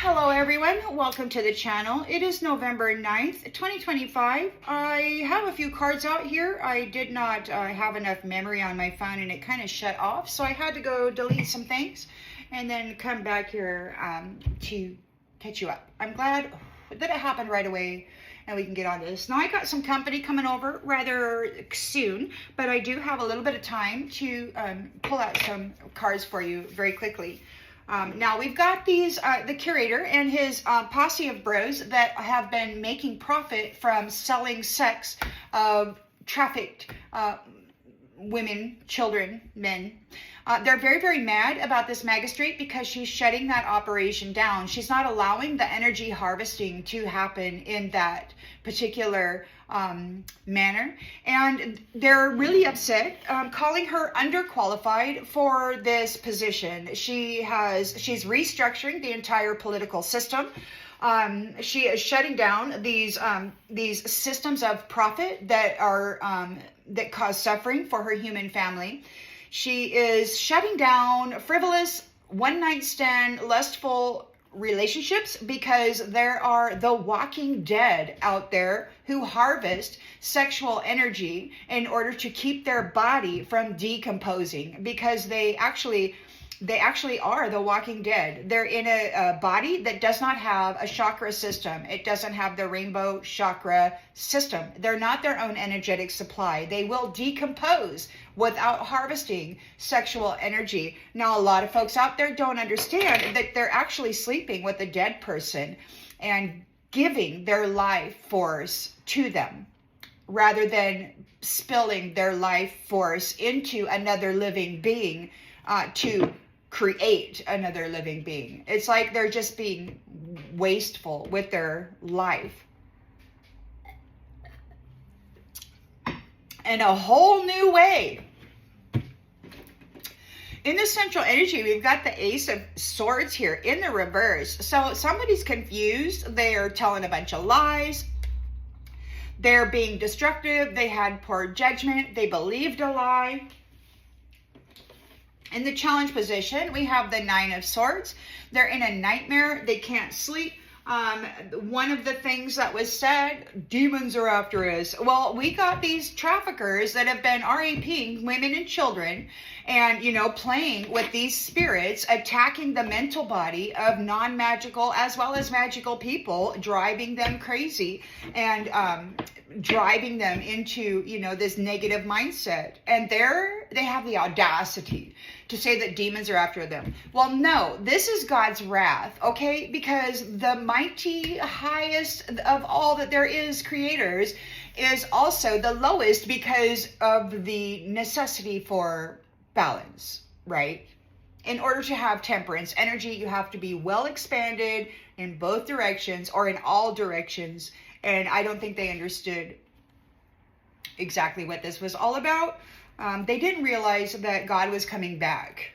Hello everyone, welcome to the channel. It is November 9th, 2025. I have a few cards out here. I did not have enough memory on my phone and it kind of shut off, so I had to go delete some things and then come back here to catch you up. I'm glad that it happened right away and we can get on this. Now I got some company coming over rather soon, but I do have a little bit of time to pull out some cards for you very quickly. Now we've got these, the curator and his posse of bros that have been making profit from selling sex of trafficked women, children, men. They're very, very mad about this magistrate because she's shutting that operation down. She's not allowing the energy harvesting to happen in that particular manner, and they're really upset, calling her underqualified for this position. She's restructuring the entire political system. She is shutting down these systems of profit that are that cause suffering for her human family. She is shutting down frivolous, one-night stand, lustful relationships because there are the walking dead out there who harvest sexual energy in order to keep their body from decomposing, because they actually are the walking dead. They're in a body that does not have a chakra system. It doesn't have the rainbow chakra system. They're not their own energetic supply. They will decompose without harvesting sexual energy. Now, a lot of folks out there don't understand that they're actually sleeping with a dead person and giving their life force to them, rather than spilling their life force into another living being to create another living being. It's like they're just being wasteful with their life. In a whole new way. In the central energy, we've got the Ace of Swords here in the reverse. So somebody's confused. They're telling a bunch of lies. They're being destructive. They had poor judgment. They believed a lie. In the challenge position, we have the Nine of Swords. They're in a nightmare. They can't sleep. One of the things that was said, demons are after us. Well, we got these traffickers that have been raping women and children and, playing with these spirits, attacking the mental body of non-magical as well as magical people, driving them crazy and driving them into, this negative mindset. And they have the audacity to say that demons are after them. Well, no, this is God's wrath, okay? Because the mighty highest of all that there is creators is also the lowest because of the necessity for balance, right? In order to have temperance energy, you have to be well expanded in both directions or in all directions. And I don't think they understood exactly what this was all about. They didn't realize that God was coming back.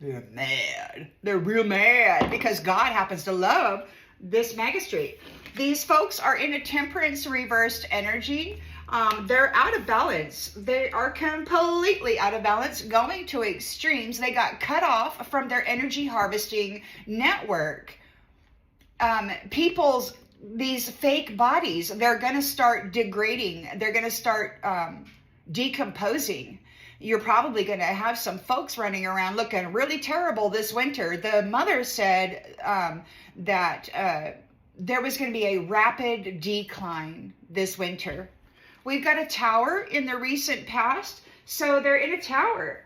They're mad. They're real mad because God happens to love this magistrate. These folks are in a temperance reversed energy. They're out of balance. They are completely out of balance, going to extremes. They got cut off from their energy harvesting network. These fake bodies, they're going to start degrading. They're going to start decomposing. You're probably going to have some folks running around looking really terrible this winter. The mother said that there was going to be a rapid decline this winter. We've got a tower in the recent past, so they're in a tower.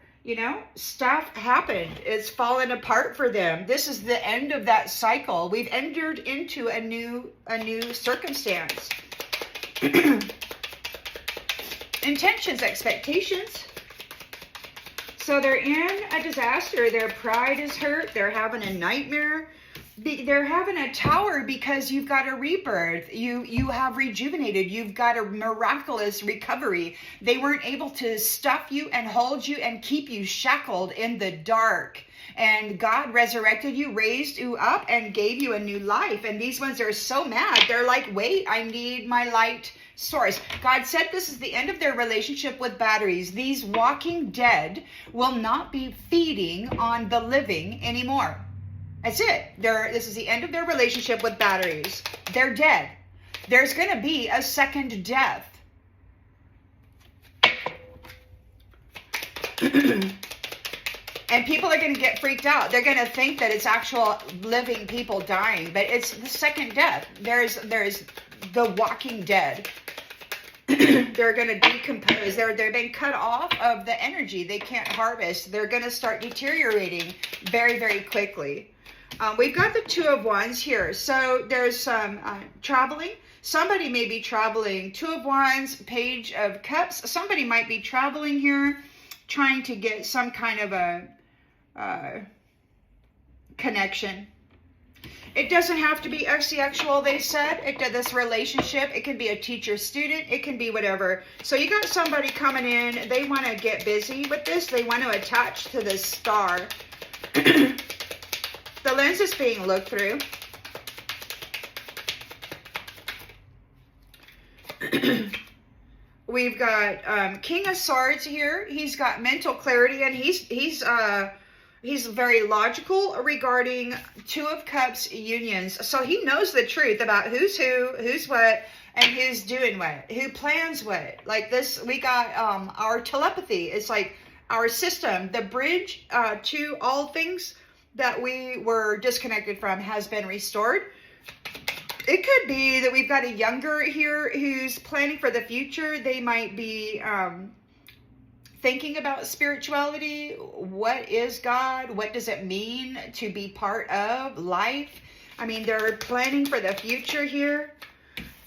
Stuff happened. It's fallen apart for them. This is the end of that cycle. We've entered into a new circumstance. Intentions, expectations. So they're in a disaster. Their pride is hurt. They're having a nightmare. They're having a tower because you've got a rebirth. You have rejuvenated. You've got a miraculous recovery. They weren't able to stuff you and hold you and keep you shackled in the dark. And God resurrected you, raised you up, and gave you a new life. And these ones are so mad. They're like, wait, I need my light source. God said this is the end of their relationship with batteries. These walking dead will not be feeding on the living anymore. That's it. This is the end of their relationship with batteries. They're dead. There's going to be a second death. And people are going to get freaked out. They're going to think that it's actual living people dying, but it's the second death. There's the walking dead. They're going to decompose. They're being cut off of the energy. They can't harvest. They're going to start deteriorating very, very quickly. We've got the Two of Wands here. So there's some traveling. Somebody may be traveling. Two of Wands, Page of Cups. Somebody might be traveling here, trying to get some kind of a connection. It doesn't have to be sexual, they said. This relationship, it can be a teacher-student. It can be whatever. So you got somebody coming in. They want to get busy with this. They want to attach to this star. The lens is being looked through. We've got King of Swords here. He's got mental clarity, and he's very logical regarding Two of Cups unions. So he knows the truth about who's who, who's what, and who's doing what, who plans what. Like this, we got our telepathy. It's like our system, the bridge to all things that we were disconnected from has been restored. It could be that we've got a younger here who's planning for the future. They might be thinking about spirituality. What is God? What does it mean to be part of life? I mean, they're planning for the future here.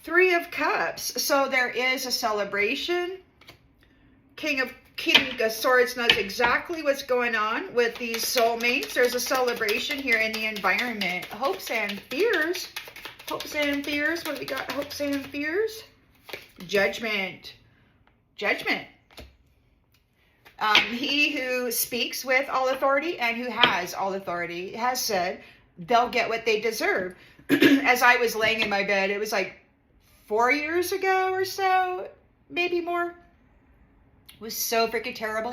Three of Cups. So there is a celebration. King of Swords knows exactly what's going on with these soulmates. There's a celebration here in the environment. Hopes and fears. Hopes and fears. What do we got? Hopes and fears. Judgment. Judgment. He who speaks with all authority and who has all authority has said they'll get what they deserve. As I was laying in my bed, it was like 4 years ago or so, maybe more. It was so freaking terrible.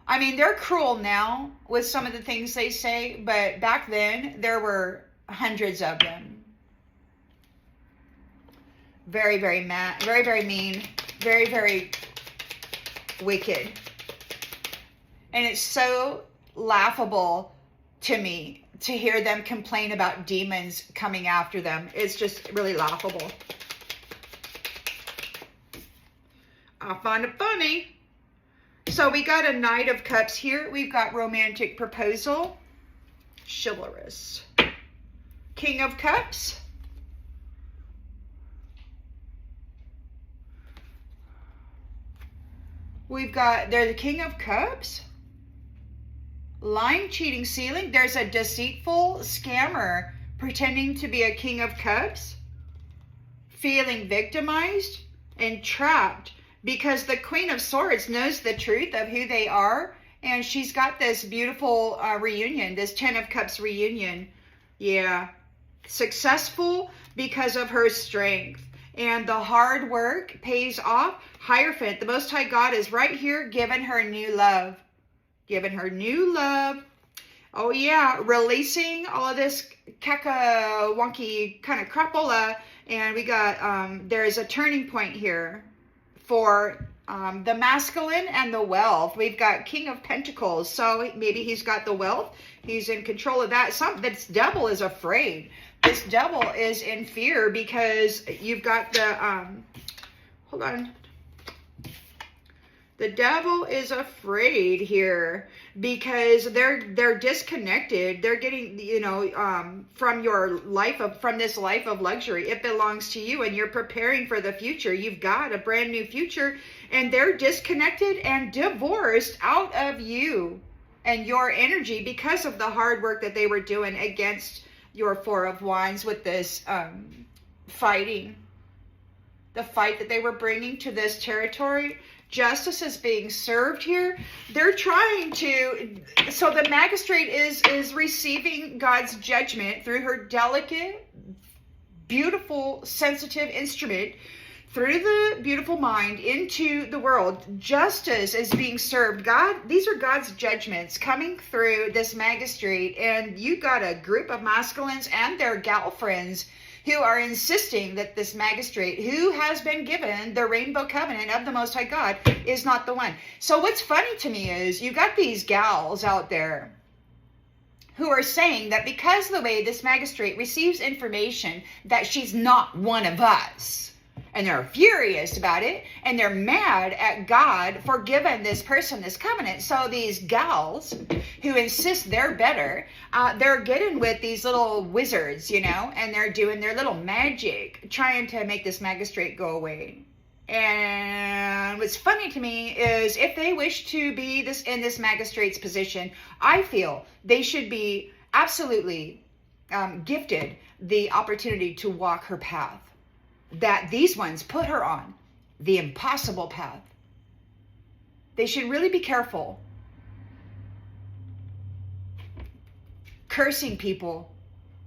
I mean, they're cruel now with some of the things they say, but back then there were hundreds of them. Very, very mad, very, very mean, very, very wicked. And it's so laughable to me to hear them complain about demons coming after them. It's just really laughable. I find it funny. So we got a Knight of Cups here. We've got romantic proposal. Chivalrous. King of Cups. We've got, there's the King of Cups. Lying, cheating, stealing. There's a deceitful scammer pretending to be a King of Cups. Feeling victimized and trapped. Because the Queen of Swords knows the truth of who they are. And she's got this beautiful reunion. This Ten of Cups reunion. Yeah. Successful because of her strength. And the hard work pays off. Hierophant, the Most High God, is right here giving her new love. Giving her new love. Oh yeah. Releasing all of this caca wonky kind of crapola. And we got, there's a turning point here. For the masculine and the wealth. We've got King of Pentacles. So maybe he's got the wealth. He's in control of that. This devil is afraid. This devil is in fear because you've got the, hold on. The devil is afraid here because they're disconnected. They're getting, you know, from this life of luxury. It belongs to you and you're preparing for the future. You've got a brand new future and they're disconnected and divorced out of you and your energy because of the hard work that they were doing against your Four of Wands with this fighting. The fight that they were bringing to this territory. Justice is being served here. They're trying to, so the magistrate is receiving God's judgment through her delicate, beautiful, sensitive instrument through the beautiful mind into the world. Justice is being served. God, these are God's judgments coming through this magistrate, and you got a group of masculines and their gal friends who are insisting that this magistrate, who has been given the rainbow covenant of the Most High God, is not the one. So what's funny to me is you got these gals out there who are saying that because of the way this magistrate receives information that she's not one of us, and they're furious about it, and they're mad at God for giving this person this covenant. So these gals who insist they're better, they're getting with these little wizards, you know, and they're doing their little magic, trying to make this magistrate go away. And what's funny to me is if they wish to be in this magistrate's position, I feel they should be absolutely gifted the opportunity to walk her path that these ones put her on, the impossible path. They should really be careful cursing people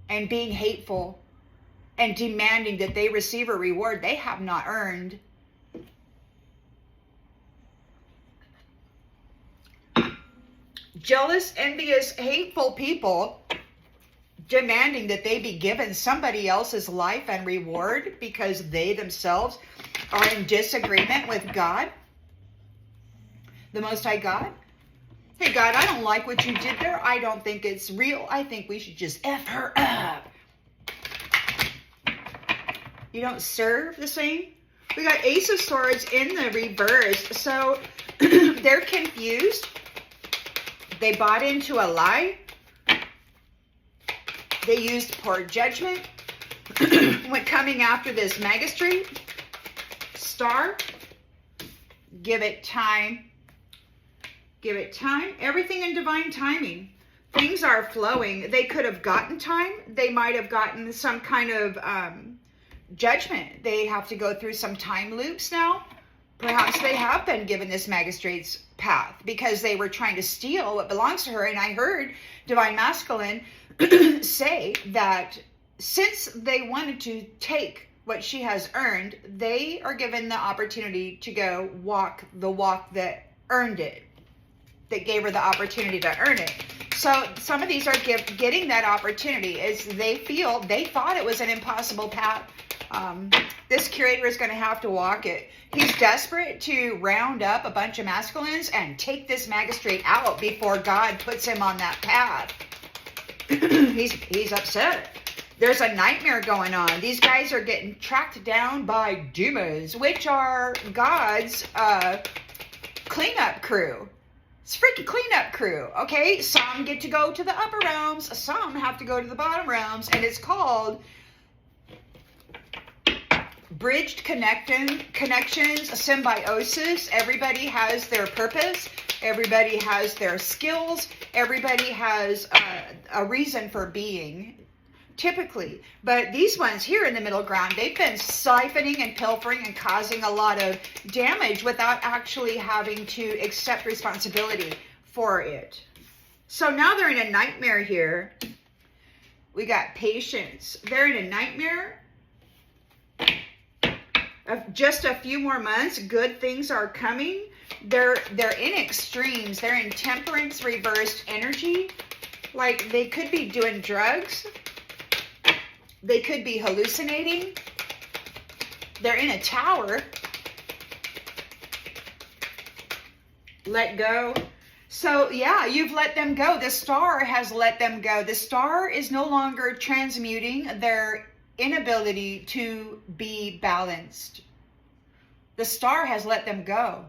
and being hateful and demanding that they receive a reward they have not earned. Jealous, envious, hateful people demanding that they be given somebody else's life and reward because they themselves are in disagreement with God, the Most High God. Hey, God, I don't like what you did there. I don't think it's real. I think we should just F her up. You don't serve the same? We got Ace of Swords in the reverse. So they're confused. They bought into a lie. They used poor judgment when coming after this magistrate. Star, give it time. Give it time. Everything in divine timing. Things are flowing. They could have gotten time. They might have gotten some kind of judgment. They have to go through some time loops now. Perhaps they have been given this magistrate's path because they were trying to steal what belongs to her. And I heard Divine Masculine say that since they wanted to take what she has earned, they are given the opportunity to go walk the walk that earned it, that gave her the opportunity to earn it. So some of these are getting that opportunity as they feel, they thought it was an impossible path. This curator is going to have to walk it. He's desperate to round up a bunch of masculines and take this magistrate out before God puts him on that path. He's upset. There's a nightmare going on. These guys are getting tracked down by demons, which are God's cleanup crew. It's freaking cleanup crew, okay? Some get to go to the upper realms, some have to go to the bottom realms, and it's called bridged connections, symbiosis. Everybody has their purpose. Everybody has their skills. Everybody has a reason for being, typically. But these ones here in the middle ground, they've been siphoning and pilfering and causing a lot of damage without actually having to accept responsibility for it. So now they're in a nightmare here. We got patience. They're in a nightmare. Of just a few more months, good things are coming. They're in extremes. They're in temperance reversed energy. Like they could be doing drugs. They could be hallucinating. They're in a tower. Let go. So yeah, you've let them go. The star has let them go. The star is no longer transmuting their inability to be balanced. The star has let them go.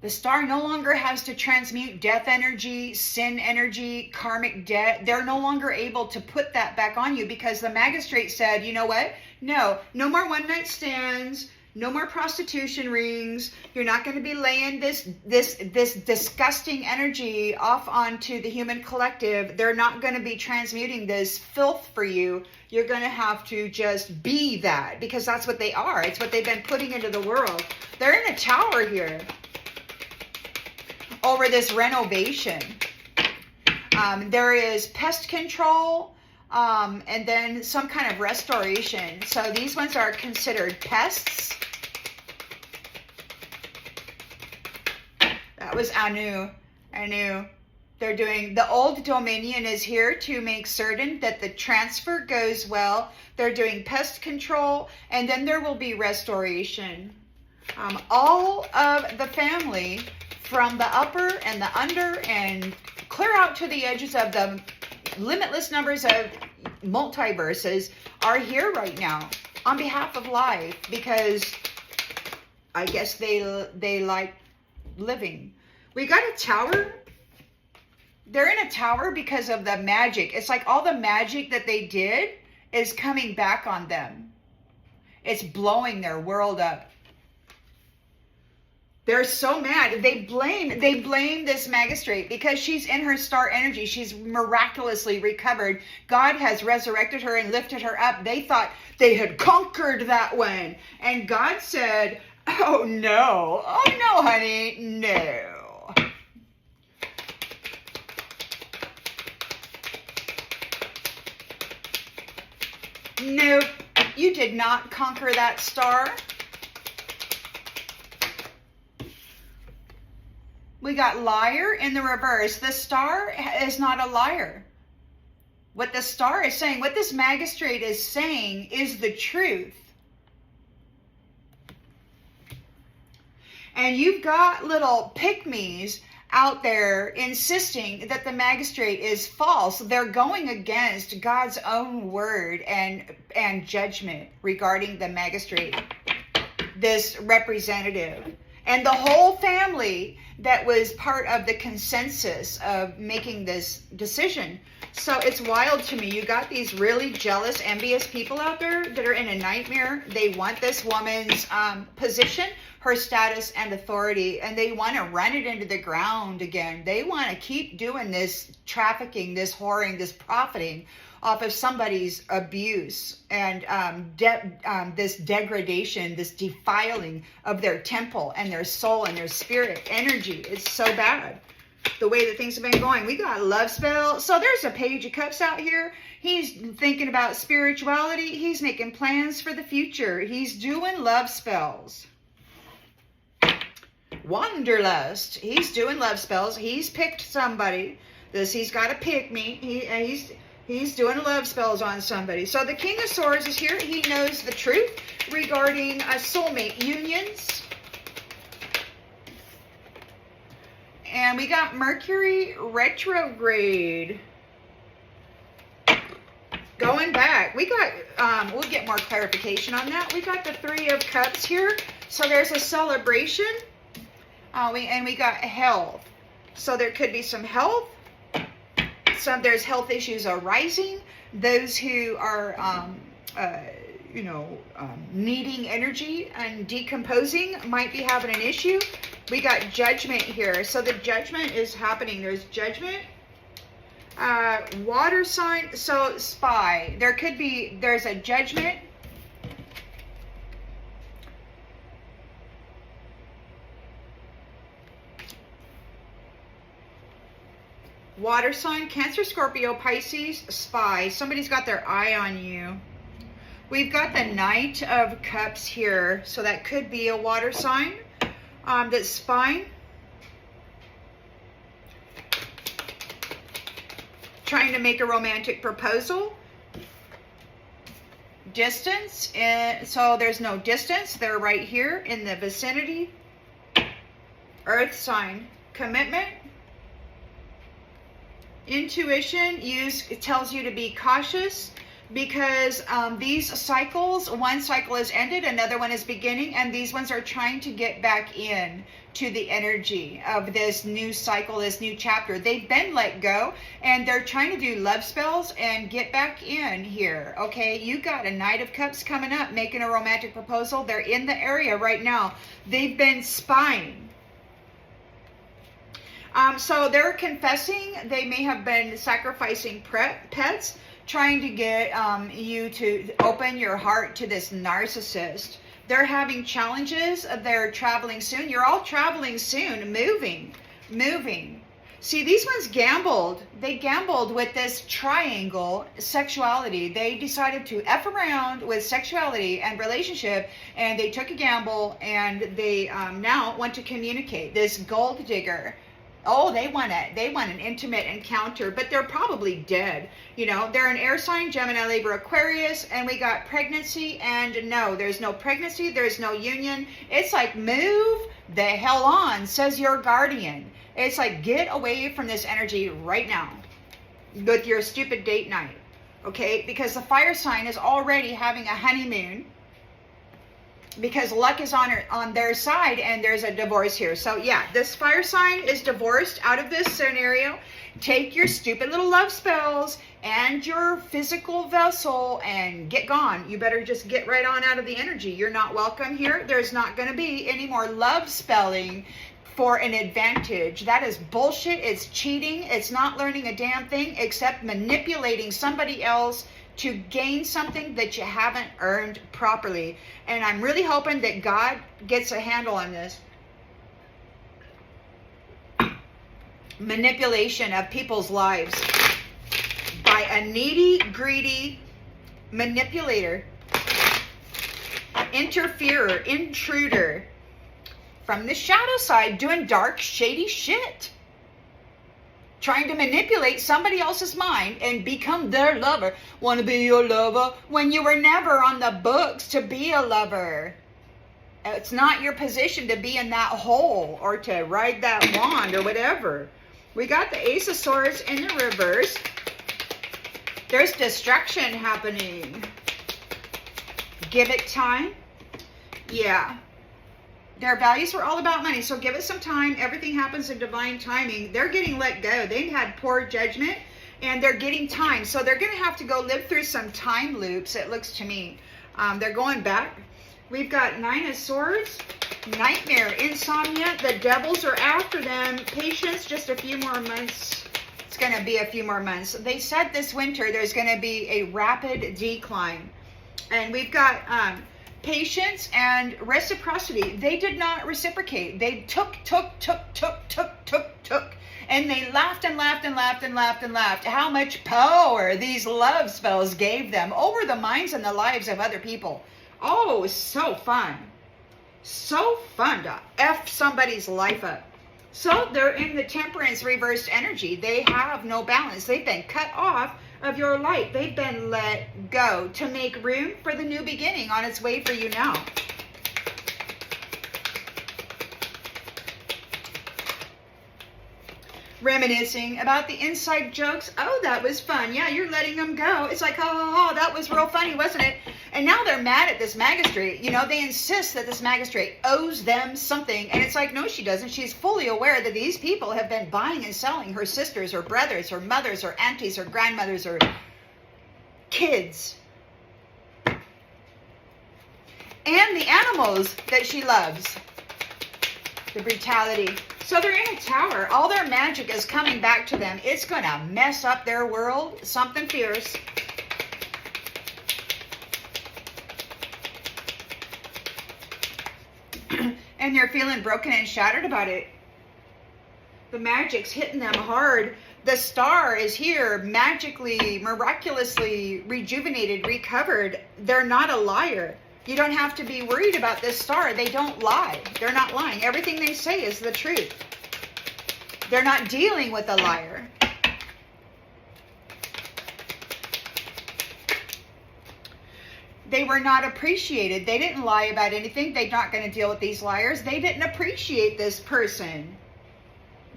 The star no longer has to transmute death energy, sin energy, karmic debt. They're no longer able to put that back on you because the magistrate said, you know what? No more one-night stands. No more prostitution rings. You're not going to be laying this disgusting energy off onto the human collective. They're not going to be transmuting this filth for you. You're going to have to just be that because that's what they are. It's what they've been putting into the world. They're in a tower here over this renovation. There is pest control. And then some kind of restoration. So these ones are considered pests. That was Anu. Anu. They're doing, the old dominion is here to make certain that the transfer goes well. They're doing pest control, and then there will be restoration. All of the family from the upper and the under and clear out to the edges of the limitless numbers of multiverses are here right now on behalf of life, because I guess they like living. We got a tower. They're in a tower because of the magic. It's like all the magic that they did is coming back on them. It's blowing their world up. They're so mad. They blame this magistrate because she's in her star energy. She's miraculously recovered. God has resurrected her and lifted her up. They thought they had conquered that one. And God said, oh no, honey, no. Nope, you did not conquer that star. We got liar in the reverse. The star is not a liar. What the star is saying, what this magistrate is saying is the truth. And you've got little pick-me's out there insisting that the magistrate is false. They're going against God's own word and judgment regarding the magistrate, this representative. And the whole family that was part of the consensus of making this decision. So it's wild to me. You got these really jealous, envious people out there that are in a nightmare. They want this woman's position, her status and authority, and they want to run it into the ground again. They want to keep doing this trafficking, this whoring, this profiting off of somebody's abuse and this degradation, this defiling of their temple and their soul and their spirit energy. It's so bad the way that things have been going. We got love spell. So there's a Page of Cups out here. He's thinking about spirituality. He's making plans for the future. He's doing love spells. Wanderlust. He's doing love spells. He's picked somebody. He's got to pick me. He's doing love spells on somebody. So the King of Swords is here. He knows the truth regarding soulmate unions. And we got Mercury retrograde. Going back. We got, we'll get more clarification on that. We got the Three of Cups here. So there's a celebration. And we got health. So there could be some health. There's health issues arising. Those who are, needing energy and decomposing might be having an issue. We got judgment here. So the judgment is happening. There's judgment. Water sign. So spy. There's a judgment. Water sign, Cancer, Scorpio, Pisces, spy. Somebody's got their eye on you. We've got the Knight of Cups here. So that could be a water sign that's spying. Trying to make a romantic proposal. Distance. So there's no distance. They're right here in the vicinity. Earth sign, commitment. Intuition it tells you to be cautious because these cycles, one cycle is ended, another one is beginning, and these ones are trying to get back in to the energy of this new cycle, this new chapter. They've been let go and they're trying to do love spells and get back in here. Okay, you got a Knight of Cups coming up, making a romantic proposal. They're in the area right now. They've been spying. So they're confessing. They may have been sacrificing pets, trying to get you to open your heart to this narcissist. They're having challenges. They're traveling soon. You're all traveling soon, moving. See, these ones gambled. They gambled with this triangle sexuality. They decided to F around with sexuality and relationship, and they took a gamble, and they now want to communicate. This gold digger. Oh, they want it. They want an intimate encounter, but they're probably dead. You know, they're an air sign, Gemini, Libra, Aquarius, and we got pregnancy, and no, there's no pregnancy. There's no union. It's like, move the hell on, says your guardian. It's like, get away from this energy right now with your stupid date night, okay? Because the fire sign is already having a honeymoon because luck is on their side, and there's a divorce here. So yeah, this fire sign is divorced out of this scenario. Take your stupid little love spells and your physical vessel and get gone. You better just get right on out of the energy. You're not welcome here. There's not going to be any more love spelling for an advantage. That is bullshit. It's cheating. It's not learning a damn thing except manipulating somebody else to gain something that you haven't earned properly. And I'm really hoping that God gets a handle on this. Manipulation of people's lives by a needy, greedy manipulator, interferer, intruder from the shadow side, doing dark, shady shit, trying to manipulate somebody else's mind and become their lover. Want to be your lover when you were never on the books to be a lover. It's not your position to be in that hole or to ride that wand or whatever. We got the Ace of Swords in the reverse. There's destruction happening. Give it time. Yeah. Their values were all about money, so give it some time. Everything happens in divine timing. They're getting let go. They had poor judgment, and they're getting time. So they're going to have to go live through some time loops, it looks to me. They're going back. We've got Nine of Swords, nightmare, insomnia. The devils are after them. Patience, just a few more months. It's going to be a few more months. They said this winter there's going to be a rapid decline. And we've got patience and reciprocity. They did not reciprocate. They took. And they laughed and laughed and laughed and laughed and laughed. How much power these love spells gave them over the minds and the lives of other people. Oh, so fun. So fun to F somebody's life up. So they're in the temperance reversed energy. They have no balance. They've been cut off of your light. They've been let go to make room for the new beginning on its way for you now. Reminiscing about the inside jokes. Oh, that was fun. Yeah, you're letting them go. It's like, oh, that was real funny, wasn't it? And now they're mad at this magistrate. You know, they insist that this magistrate owes them something. And it's like, no, she doesn't. She's fully aware that these people have been buying and selling her sisters or brothers or mothers or aunties or grandmothers or kids. And the animals that she loves. The brutality. So they're in a tower. All their magic is coming back to them. It's going to mess up their world. Something fierce. And they're feeling broken and shattered about it. The magic's hitting them hard. The star is here, magically, miraculously rejuvenated, recovered. They're not a liar. You don't have to be worried about this star. They don't lie. They're not lying. Everything they say is the truth. They're not dealing with a liar. They were not appreciated. They didn't lie about anything. They're not going to deal with these liars. They didn't appreciate this person.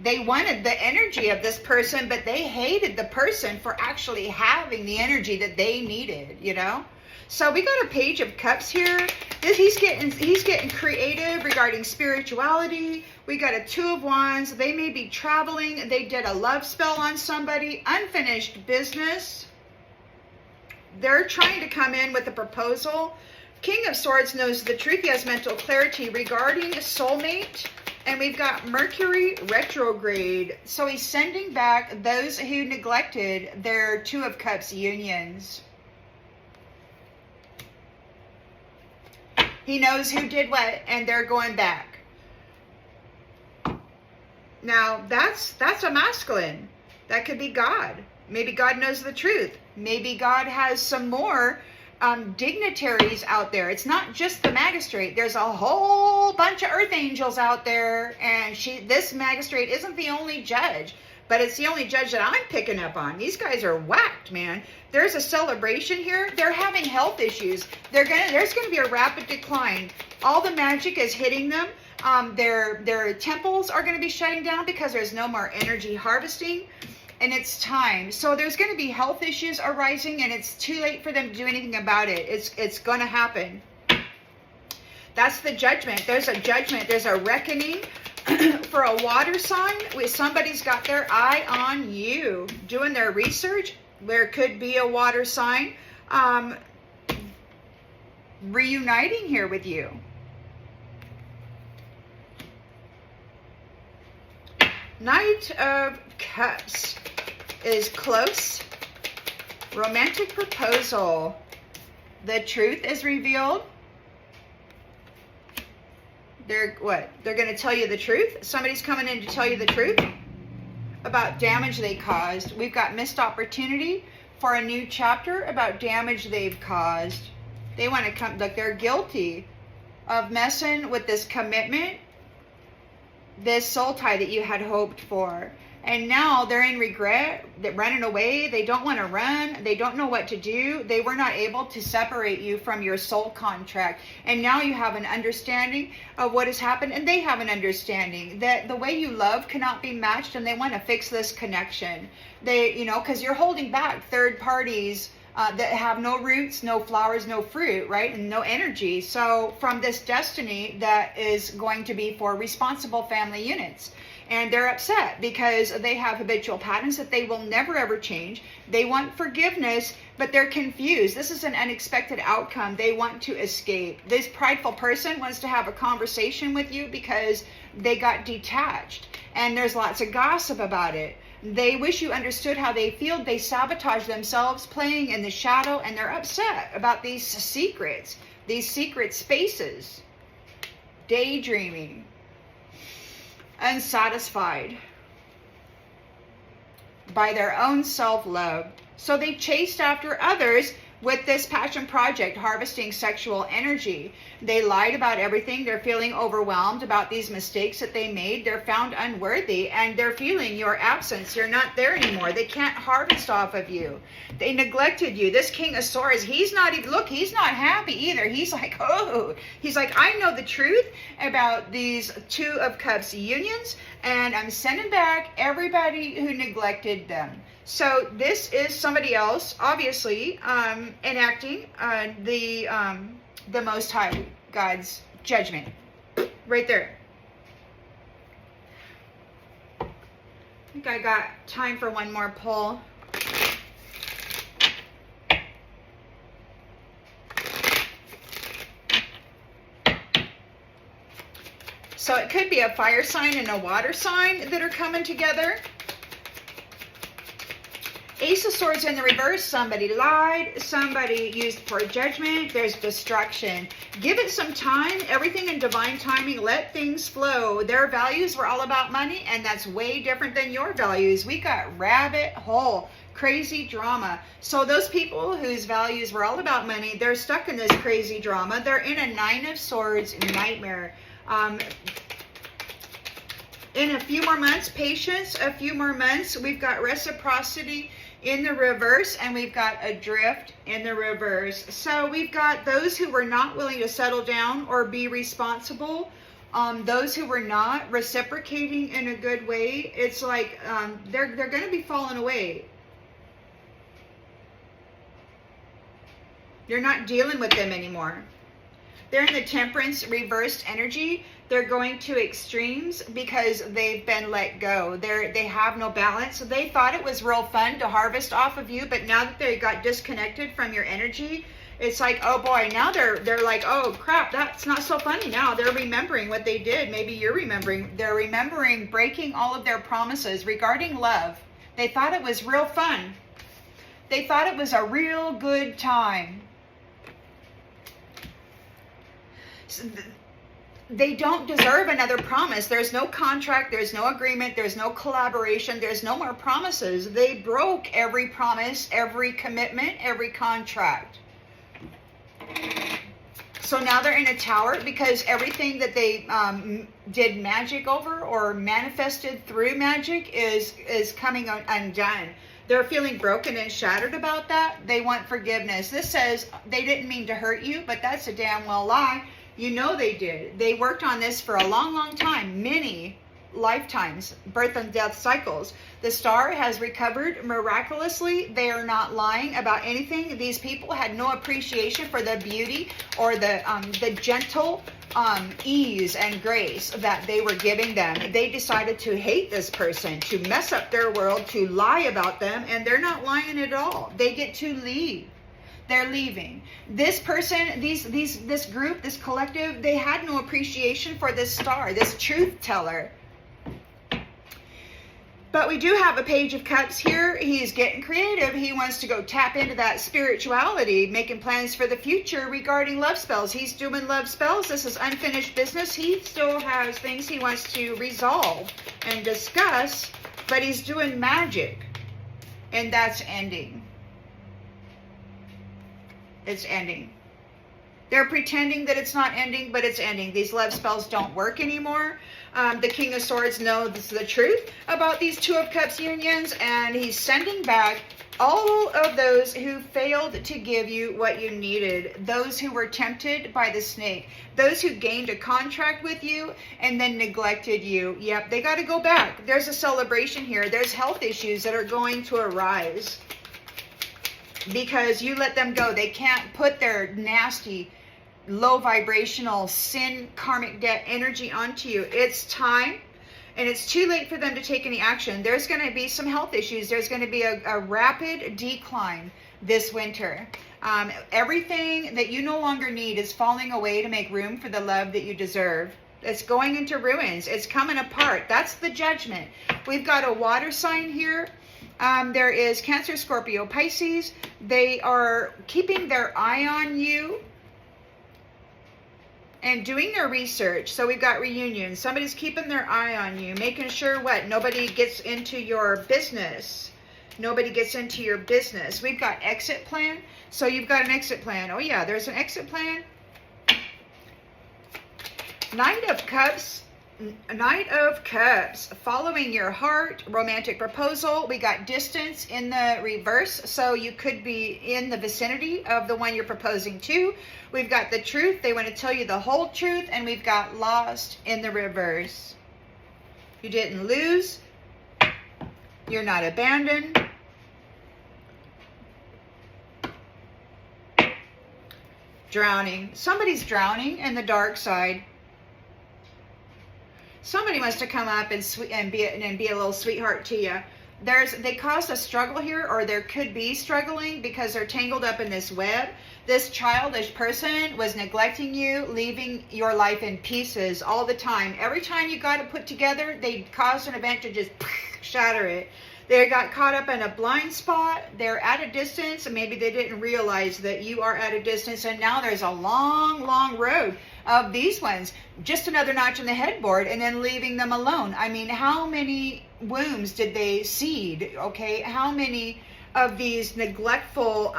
They wanted the energy of this person, but they hated the person for actually having the energy that they needed, you know? So we got a Page of Cups here. He's getting creative regarding spirituality. We got a Two of Wands. They may be traveling. They did a love spell on somebody. Unfinished business. They're trying to come in with a proposal. King of Swords knows the truth. He has mental clarity regarding a soulmate. And we've got Mercury retrograde. So he's sending back those who neglected their Two of Cups unions. He knows who did what, and they're going back. Now, that's a masculine. That could be God. Maybe God knows the truth. Maybe God has some more dignitaries out there. It's not just the magistrate. There's a whole bunch of earth angels out there, and this magistrate isn't the only judge, but it's the only judge that I'm picking up on. These guys are whacked, man. There's a celebration here. They're having health issues. There's gonna be a rapid decline. All the magic is hitting them. Their temples are going to be shutting down because there's no more energy harvesting, and it's time. So there's going to be health issues arising, and it's too late for them to do anything about it. It's going to happen. That's the judgment. There's a judgment. There's a reckoning for a water sign. Somebody's got their eye on you, doing their research. There could be a water sign reuniting here with you. Knight of Cups is close. Romantic proposal. The truth is revealed. They're going to tell you the truth. Somebody's coming in to tell you the truth about damage they caused. We've got missed opportunity for a new chapter about damage they've caused. They want to come, look, they're guilty of messing with this commitment, this soul tie that you had hoped for. And now they're in regret, they're running away. They don't want to run. They don't know what to do. They were not able to separate you from your soul contract. And now you have an understanding of what has happened. And they have an understanding that the way you love cannot be matched. And they want to fix this connection. They, because you're holding back third parties that have no roots, no flowers, no fruit, right? And no energy. So from this destiny that is going to be for responsible family units. And they're upset because they have habitual patterns that they will never ever change. They want forgiveness, but they're confused. This is an unexpected outcome. They want to escape. This prideful person wants to have a conversation with you because they got detached. And there's lots of gossip about it. They wish you understood how they feel. They sabotage themselves, playing in the shadow, and they're upset about these secret spaces. Daydreaming. Unsatisfied by their own self-love. So they chased after others with this passion project, harvesting sexual energy. They lied about everything. They're feeling overwhelmed about these mistakes that they made. They're found unworthy, and they're feeling your absence. You're not there anymore. They can't harvest off of you. They neglected you. This King of Swords, he's not even, look, he's not happy either. He's like, oh, he's like, I know the truth about these Two of Cups unions, and I'm sending back everybody who neglected them. So this is somebody else, obviously, enacting the Most High God's judgment. Right there. I think I got time for one more pull. So it could be a fire sign and a water sign that are coming together. Ace of Swords in the reverse. Somebody lied. Somebody used poor judgment. There's destruction. Give it some time. Everything in divine timing. Let things flow. Their values were all about money, and that's way different than your values. We got rabbit hole. Crazy drama. So those people whose values were all about money, they're stuck in this crazy drama. They're in a Nine of Swords nightmare. In a few more months, patience, a few more months, we've got reciprocity in the reverse, and we've got adrift in the reverse. So we've got those who were not willing to settle down or be responsible, those who were not reciprocating in a good way. It's like they're going to be falling away. You're not dealing with them anymore. They're in the Temperance reversed energy. They're going to extremes because they've been let go. They have no balance. So they thought it was real fun to harvest off of you, but now that they got disconnected from your energy, it's like, oh boy, now they're like, oh crap, that's not so funny now. They're remembering what they did. Maybe you're remembering. They're remembering breaking all of their promises regarding love. They thought it was real fun. They thought it was a real good time. they don't deserve another promise. There's no contract, there's no agreement, there's no collaboration, there's no more promises. They broke every promise, every commitment, every contract. So now they're in a tower because everything that they did magic over or manifested through magic is coming undone. They're feeling broken and shattered about that. They want forgiveness. This says they didn't mean to hurt you, but that's a damn well lie. You know they did. They worked on this for a long, long time, many lifetimes, birth and death cycles. The star has recovered miraculously. They are not lying about anything. These people had no appreciation for the beauty or the gentle ease and grace that they were giving them. They decided to hate this person, to mess up their world, to lie about them, and they're not lying at all. They get to leave. They're leaving. This person, this group, this collective, they had no appreciation for this star, this truth teller. But we do have a Page of Cups here. He's getting creative. He wants to go tap into that spirituality, making plans for the future regarding love spells. He's doing love spells. This is unfinished business. He still has things he wants to resolve and discuss, but he's doing magic. And that's ending. It's ending. They're pretending that it's not ending, but it's ending. These love spells don't work anymore. The King of Swords knows the truth about these Two of Cups unions, and he's sending back all of those who failed to give you what you needed, those who were tempted by the snake, those who gained a contract with you and then neglected you. Yep, they got to go back. There's a celebration here. There's health issues that are going to arise because you let them go. They can't put their nasty, low vibrational sin, karmic debt energy onto you. It's time, and it's too late for them to take any action. There's going to be some health issues. There's going to be a rapid decline this winter. Everything that you no longer need is falling away to make room for the love that you deserve. It's going into ruins. It's coming apart. That's the judgment. We've got a water sign here. There is Cancer, Scorpio, Pisces. They are keeping their eye on you and doing their research. So we've got reunion. Somebody's keeping their eye on you, making sure what? Nobody gets into your business. Nobody gets into your business. We've got exit plan. So you've got an exit plan. Oh yeah, there's an exit plan. Knight of Cups. Knight of Cups, following your heart, romantic proposal. We got distance in the reverse, so you could be in the vicinity of the one you're proposing to. We've got the truth. They want to tell you the whole truth, and we've got lost in the reverse. You didn't lose. You're not abandoned. Drowning. Somebody's drowning in the dark side. Somebody must have come up and be a little sweetheart to you. They caused a struggle here, or there could be struggling because they're tangled up in this web. This childish person was neglecting you, leaving your life in pieces all the time. Every time you got it put together, they caused an event to just shatter it. They got caught up in a blind spot. They're at a distance, and maybe they didn't realize that you are at a distance, and now there's a long, long road of these ones, just another notch in the headboard, and then leaving them alone. I mean, how many wombs did they seed? Okay, how many of these neglectful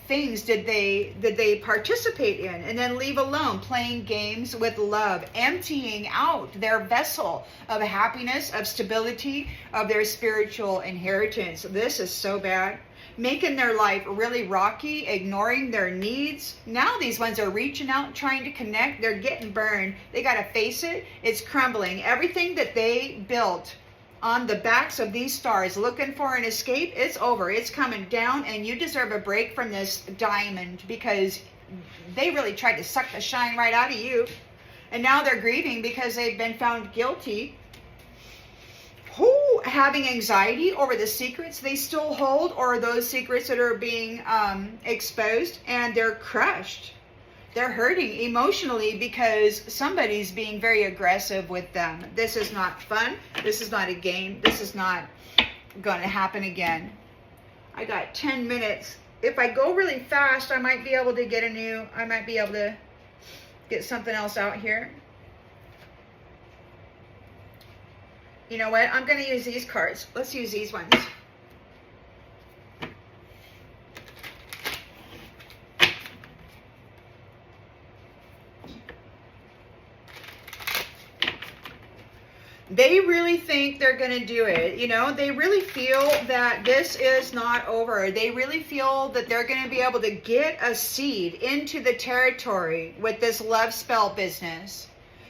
things did they participate in and then leave alone, playing games with love, emptying out their vessel of happiness, of stability, of their spiritual inheritance? This is so bad. Making their life really rocky, ignoring their needs. Now these ones are reaching out, trying to connect. They're getting burned. They got to face it. It's crumbling. Everything that they built on the backs of these stars, looking for an escape, it's over. It's coming down, and you deserve a break from this diamond because they really tried to suck the shine right out of you. And now they're grieving because they've been found guilty. Who having anxiety over the secrets they still hold, or those secrets that are being exposed, and they're crushed. They're hurting emotionally because somebody's being very aggressive with them. This is not fun. This is not a game. This is not going to happen again. I got 10 minutes. If I go really fast, I might be able to get something else out here. You know what? I'm going to use these cards. Let's use these ones. They really think they're going to do it. You know, they really feel that this is not over. They really feel that they're going to be able to get a seed into the territory with this love spell business.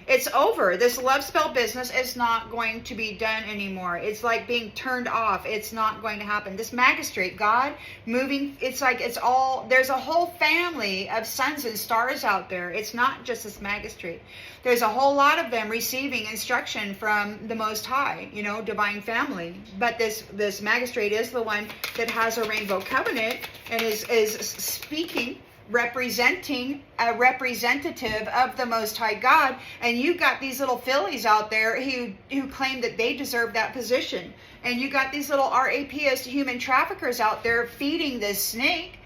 It's over. This love spell business is not going to be done anymore. It's like being turned off. It's not going to happen. This magistrate, God moving, it's like it's all, there's a whole family of suns and stars out there. It's not just this magistrate. There's a whole lot of them receiving instruction from the Most High, you know, divine family. But this magistrate is the one that has a rainbow covenant and is speaking, representing a representative of the Most High God. And you got these little fillies out there who claim that they deserve that position. And you got these little RAPs, human traffickers out there feeding this snake,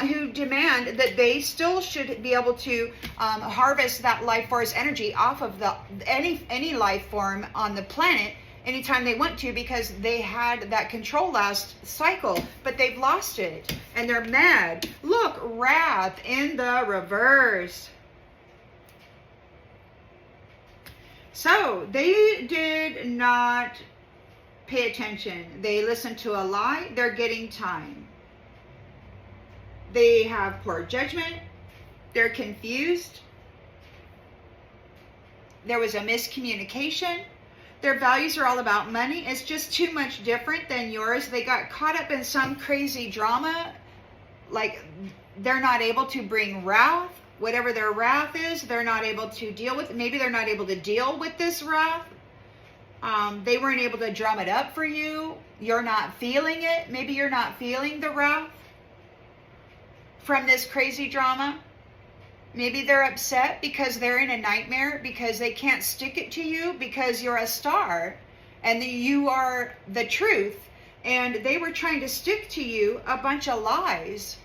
who demand that they still should be able to harvest that life force energy off of any life form on the planet anytime they want to, because they had that control last cycle, but they've lost it and they're mad. Look, wrath in the reverse. So they did not pay attention. They listened to a lie. They're getting time. They have poor judgment. They're confused. There was a miscommunication. Their values are all about money. It's just too much different than yours. They got caught up in some crazy drama. Like, they're not able to bring wrath. Whatever their wrath is, they're not able to deal with. Maybe they're not able to deal with this wrath. They weren't able to drum it up for you. You're not feeling it. Maybe you're not feeling the wrath from this crazy drama. Maybe they're upset because they're in a nightmare, because they can't stick it to you, because you're a star and you are the truth, and they were trying to stick to you a bunch of lies,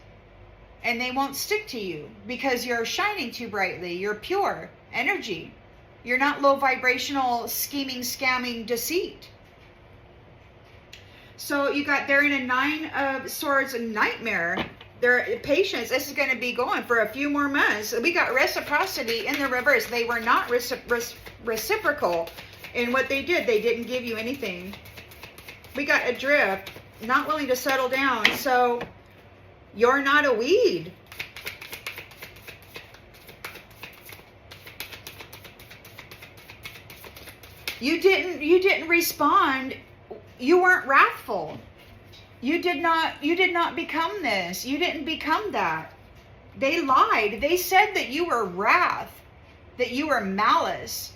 and they won't stick to you because you're shining too brightly. You're pure energy. You're not low vibrational scheming, scamming deceit. So you got, they're in a 9 of Swords nightmare. Their patience, this is going to be going for a few more months. We got reciprocity in the reverse. They were not reciprocal in what they did. They didn't give you anything. We got adrift, not willing to settle down. So you're not a weed. You didn't respond. You weren't wrathful. You did not become this. You didn't become that. They lied. They said that you were wrath, that you were malice,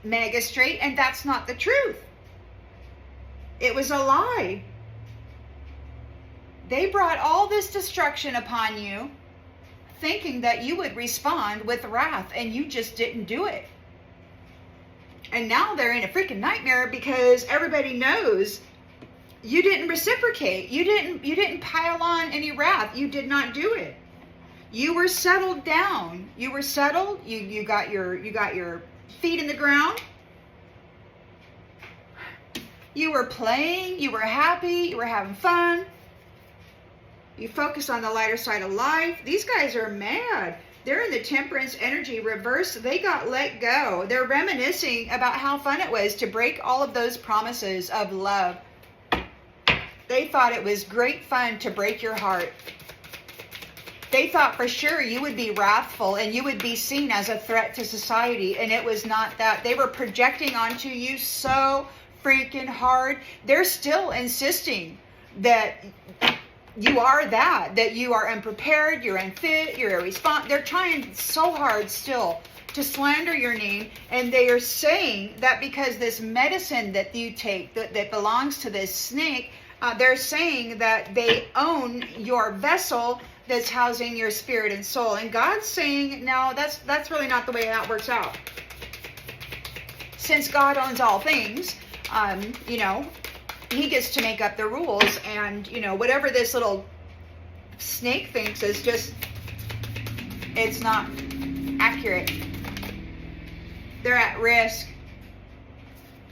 magistrate, and that's not the truth. It was a lie. They brought all this destruction upon you, thinking that you would respond with wrath, and you just didn't do it. And now they're in a freaking nightmare because everybody knows you didn't reciprocate. You didn't pile on any wrath. You did not do it. You were settled down. You were settled. You got your feet in the ground. You were playing. You were happy. You were having fun. You focused on the lighter side of life. These guys are mad. They're in the temperance energy reverse. They got let go. They're reminiscing about how fun it was to break all of those promises of love. They thought it was great fun to break your heart. They thought for sure you would be wrathful and you would be seen as a threat to society, and it was not that. They were projecting onto you so freaking hard. They're still insisting that you are that you are unprepared, you're unfit, you're irresponsible. They're trying so hard still to slander your name, and they are saying that because this medicine that you take that belongs to this snake, they're saying that they own your vessel that's housing your spirit and soul. And God's saying, no, that's really not the way that works out. Since God owns all things, you know, he gets to make up the rules, and, you know, whatever this little snake thinks is just, it's not accurate. They're at risk.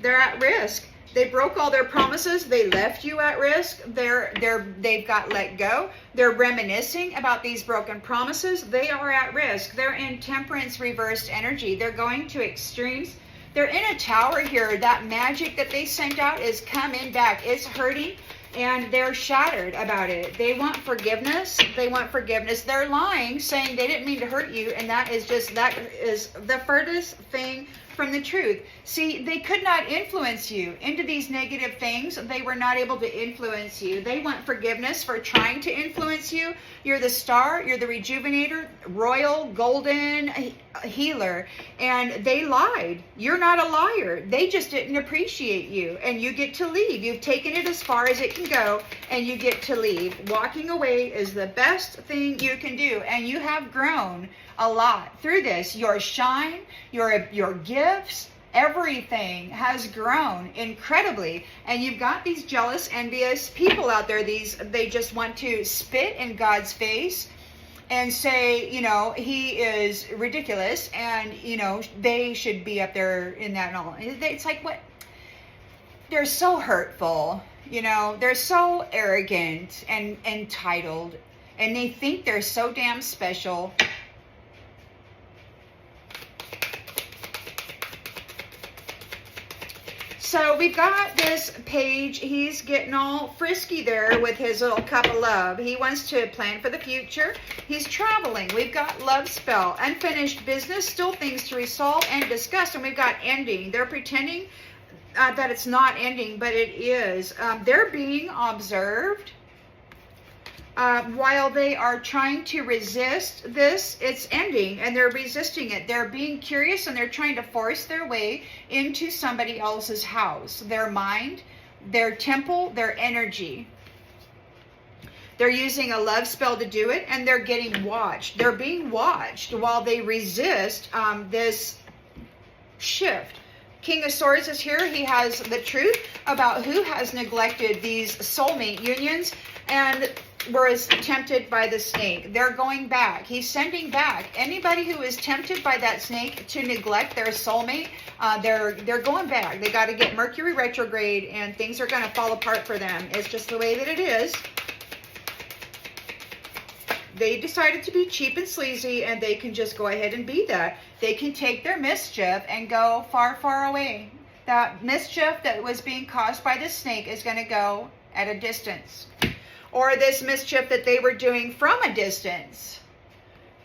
They're at risk. They broke all their promises. They left you at risk. They've got let go. They're reminiscing about these broken promises. They are at risk. They're in temperance reversed energy. They're going to extremes. They're in a tower here. That magic that they sent out is coming back. It's hurting, and they're shattered about it. They want forgiveness. They want forgiveness. They're lying, saying they didn't mean to hurt you, and that is the furthest thing from the truth. See, they could not influence you into these negative things. They were not able to influence you. They want forgiveness for trying to influence you. You're the star, you're the rejuvenator, royal, golden healer, and they lied. You're not a liar. They just didn't appreciate you, and you get to leave. You've taken it as far as it can go, and you get to leave. Walking away is the best thing you can do, and you have grown a lot through this. Your shine, your gifts, everything has grown incredibly. And you've got these jealous, envious people out there. They just want to spit in God's face and say, you know, he is ridiculous, and you know, they should be up there in that and all. It's like, what? They're so hurtful, you know, they're so arrogant and entitled, and they think they're so damn special. So we've got this page. He's getting all frisky there with his little cup of love. He wants to plan for the future. He's traveling. We've got love spell, unfinished business, still things to resolve and discuss. And we've got ending. They're pretending that it's not ending, but it is. They're being observed. While they are trying to resist this, it's ending, and they're resisting it. They're being curious, and they're trying to force their way into somebody else's house. Their mind, their temple, their energy. They're using a love spell to do it, and they're getting watched. They're being watched while they resist this shift. King of Swords is here. He has the truth about who has neglected these soulmate unions and was tempted by the snake. They're going back. He's sending back anybody who is tempted by that snake to neglect their soulmate. They're going back. They got to get Mercury retrograde, and things are going to fall apart for them. It's just the way that it is. They decided to be cheap and sleazy, and they can just go ahead and be that. They can take their mischief and go far, far away. That mischief that was being caused by the snake is going to go at a distance. Or this mischief that they were doing from a distance.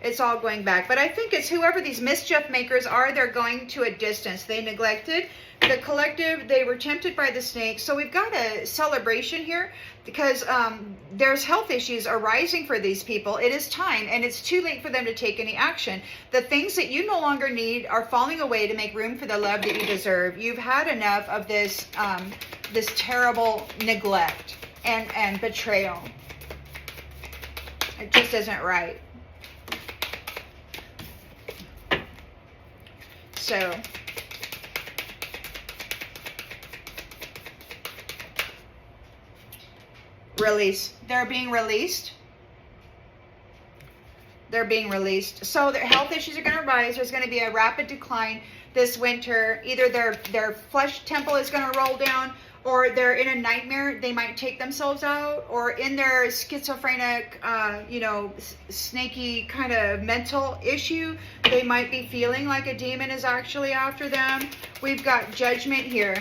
It's all going back. But I think it's whoever these mischief makers are, they're going to a distance. They neglected the collective. They were tempted by the snake. So we've got a celebration here because there's health issues arising for these people. It is time, and it's too late for them to take any action. The things that you no longer need are falling away to make room for the love that you deserve. You've had enough of this, this terrible neglect and betrayal. It just isn't right. So release. They're being released. They're being released. So their health issues are going to rise. There's going to be a rapid decline this winter. Either their flesh temple is going to roll down, or they're in a nightmare. They might take themselves out, or in their schizophrenic, snaky kind of mental issue, they might be feeling like a demon is actually after them. We've got judgment here.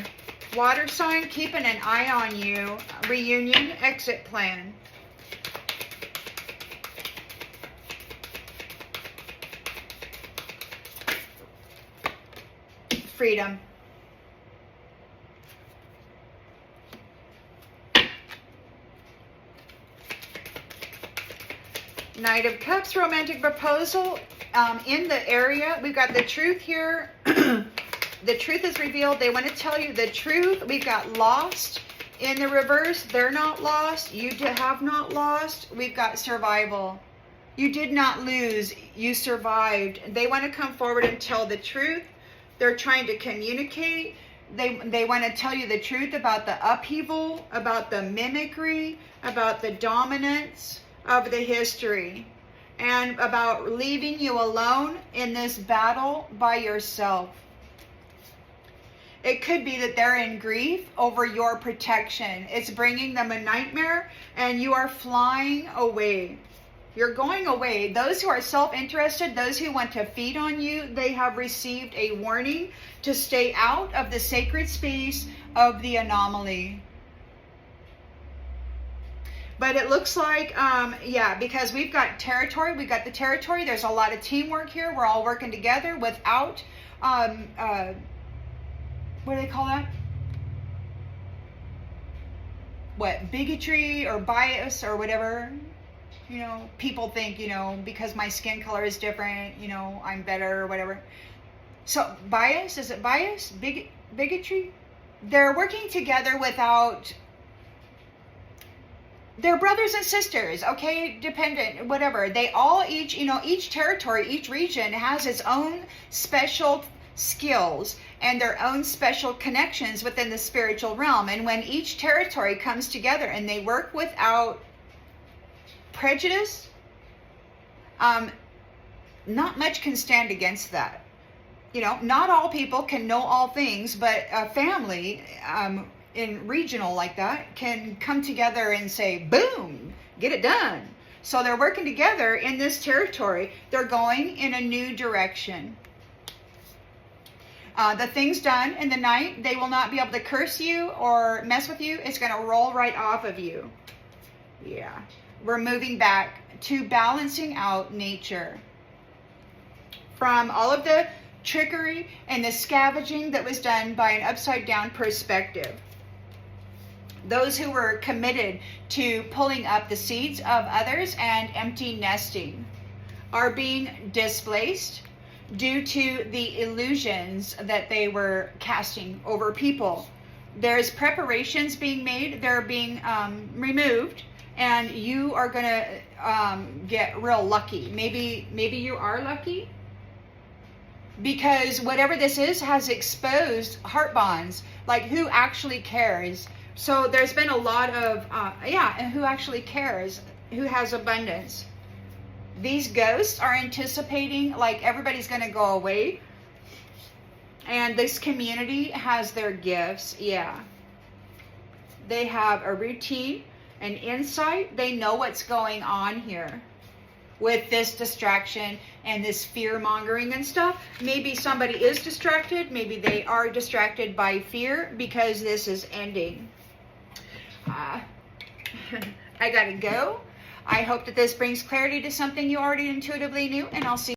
Water sign, keeping an eye on you. Reunion, exit plan. Freedom. Knight of Cups, romantic proposal in the area. We've got the truth here. The truth is revealed. They want to tell you the truth. We've got lost in the reverse. They're not lost. You have not lost. We've got survival. You did not lose. You survived. They want to come forward and tell the truth. They're trying to communicate. They want to tell you the truth about the upheaval, about the mimicry, about the dominance of the history, and about leaving you alone in this battle by yourself. It could be that they're in grief over your protection. It's bringing them a nightmare, and you are flying away. You're going away. Those who are self-interested, those who want to feed on you, they have received a warning to stay out of the sacred space of the anomaly. But it looks like, yeah, because we've got territory. We've got the territory. There's a lot of teamwork here. We're all working together without, what do they call that? What, bigotry or bias or whatever. You know, people think, you know, because my skin color is different, you know, I'm better or whatever. So bias, is it bias? Bigotry? They're working together without, they're brothers and sisters, okay, dependent, whatever. They all each, you know, each territory, each region has its own special skills and their own special connections within the spiritual realm. And when each territory comes together and they work without prejudice, not much can stand against that. You know, not all people can know all things, but a family in regional like that can come together and say, boom, get it done. So they're working together in this territory. They're going in a new direction. The things done in the night, they will not be able to curse you or mess with you. It's going to roll right off of you. Yeah. We're moving back to balancing out nature from all of the trickery and the scavenging that was done by an upside down perspective. Those who were committed to pulling up the seeds of others and empty nesting are being displaced due to the illusions that they were casting over people. There's preparations being made. They're being removed. And you are going to get real lucky. Maybe you are lucky. Because whatever this is has exposed heart bonds. Like who actually cares? So there's been a lot of, and who actually cares? Who has abundance? These ghosts are anticipating like everybody's going to go away. And this community has their gifts. Yeah. They have a routine. An insight, they know what's going on here with this distraction and this fear mongering and stuff. Maybe somebody is distracted. Maybe they are distracted by fear because this is ending. I gotta go. I hope that this brings clarity to something you already intuitively knew, and I'll see